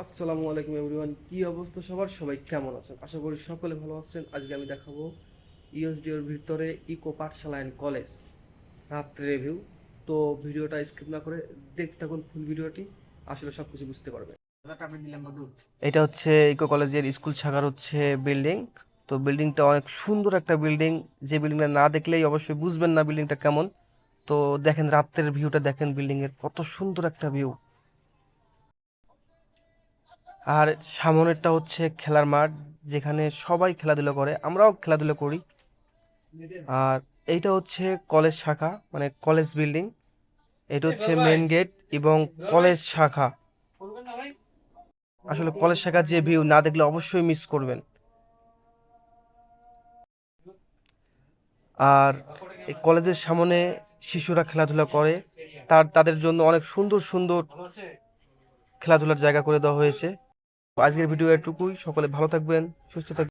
আসসালামু আলাইকুম এভরিওয়ান, কি অবস্থা সবার? সবাই কেমন আছেন? আশা করি সকলে ভালো আছেন। আজকে আমি দেখাবো ইউএসডিওর ভিতরে ইকো পাঠশালা অ্যান্ড কলেজ রাত্রে রিভিউ। তো ভিডিওটা স্কিপ না করে দেখতে থাকুন ফুল ভিডিওটি, আসলে সবকিছু বুঝতে পারবেন। এটা হচ্ছে ইকো কলেজের স্কুল শাখার বিল্ডিং। তো বিল্ডিংটা অনেক সুন্দর একটা বিল্ডিং। যে বিল্ডিংটা না দেখলেই অবশ্যই বুঝবেন না বিল্ডিংটা কেমন। তো দেখেন রাত্রের ভিউটা, দেখেন বিল্ডিং এর কত সুন্দর একটা ভিউ। আর সামনেরটা হচ্ছে খেলার মাঠ, যেখানে সবাই খেলাধুলা করে, আমরাও খেলাধুলা করি। আর এইটা হচ্ছে কলেজ শাখা, মানে কলেজ বিল্ডিং। এটা হচ্ছে মেন গেট এবং কলেজ শাখা। আসলে কলেজ শাখার যে ভিউ না দেখলে অবশ্যই মিস করবেন। আর এই কলেজের সামনে শিশুরা খেলাধুলা করে, তাদের জন্য অনেক সুন্দর সুন্দর খেলাধুলার জায়গা করে দেওয়া হয়েছে। আজকের ভিডিও এটুকুই। সকলে ভালো থাকবেন, সুস্থ থাকবেন।